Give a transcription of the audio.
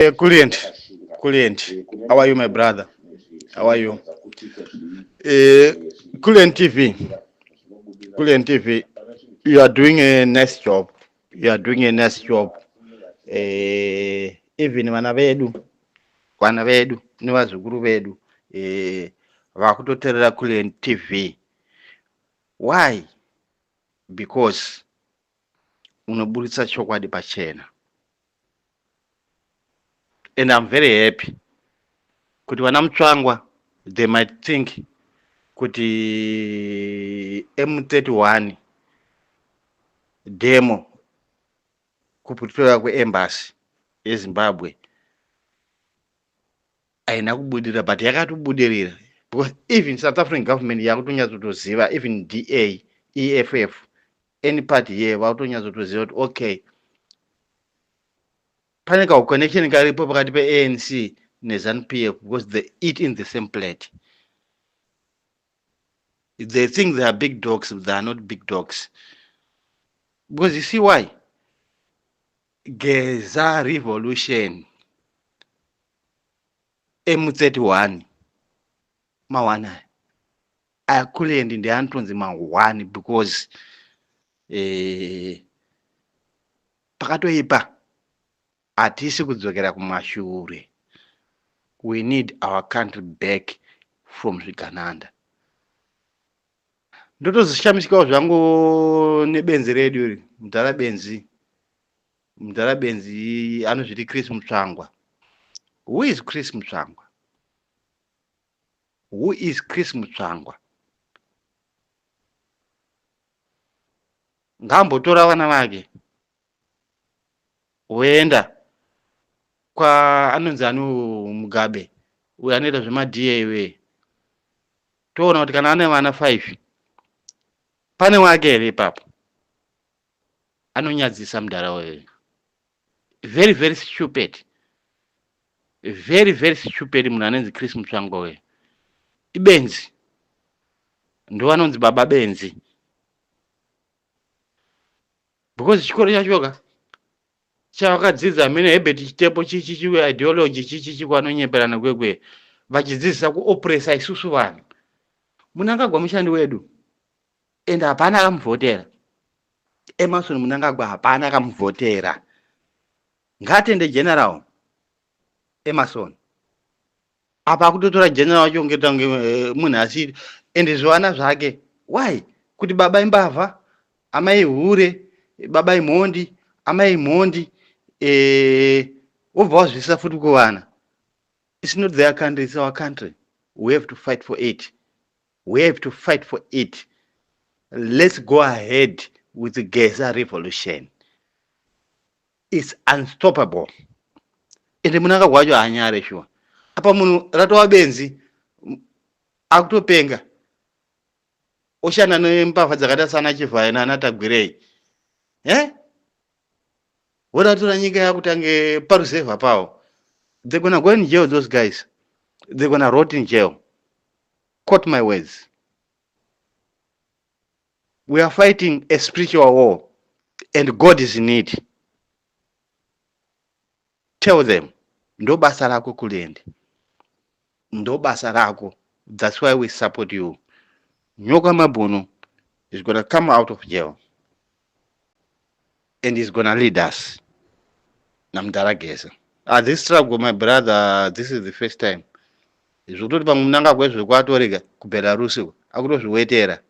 Kulient, how are you, my brother? How are you? Kulient TV, you are doing a nice job. You are doing a nice job. Even vana vedu nevazukuru vedu vakutoteerera Kulient TV. Why? Because unoburitsa chokwadi pachena. And I'm very happy kuti vana mutsvangwa they might think kuti M31 demo kuPretoria kweembassy yeZimbabwe haina kubudirira, but yakatobudirira, because even South African government yakutonyatsotoziva, even DA, EFF, any party here vakutonyatsotoziva kuti okay, pane kaconnection karipo pakati pe-ANC neZANU-PF, because they eat in the same plate. They think they are big dogs, they are not big dogs. Because you see why? Geza revolution M31 mawana Kulient ndi antonzi mawani, because pakatoipa atisi kudzokera kumashure. We need our country back from Zvigananda. Ndotozishamisikawo zvangu nebenzi redu iri, Mudhara Benzi anozviti Chris Mutsvangwa. Who is Chris Mutsvangwa? Who is Chris Mutsvangwa? Ngambotora vana vake woenda kwa anonzi Mugabe, uyo anoita zvema-DA iwe, toona kuti kana ane vana 5 pane wake here ipapo, anonyadzisa mudhara wewe. Very very stupid, very very stupid. Munhu anonzi Chris Mutsvangwa wewe ibenzi, ndo anonzi baba benzi, because chikoro chachoka chavakadzidza mene Herbert Chitepo chichi ideology chichi kwanonyeperana kwekwe, vachidzidzisa kuopresa isusu vanhu. Munhu angagwa mushandi wedu and hapana akamuvhotera. Emerson Mnangagwa hapana akamuvhotera. Ngatende general Emerson apa kutotora general wacho ngetange munhu asiri ende zviwana zvake. Why? Kuti baba imbavha, amai hure, baba imhondi, amai imhondi, wobva wazvisa futi kuvana. It's not their country, it's our country. We have to fight for it. We have to fight for it. Let's go ahead with the Geza revolution. It's unstoppable. Ende munanga gwacho hanyare shuwa. Apa munhu ratova benzi akutopenga. Oshana nembavha dzakata sana Chivhaya nana Tagwirei. Vodatora nyika yakutange parusevha pawo. They're gonna go in jail, those guys. They're gonna rot in jail. Quote my words. We are fighting a spiritual war, and God is in it. Tell them, ndo basa rako Kulient. Ndo basa rako. That's why we support you. Nyoka Mabono is gonna come out of jail, and he's gonna lead us. Namdara Geza. This struggle, my brother, this is the first time. Zvototi pamunanga kwezvekwatorega kuBelarus akutozviwetera.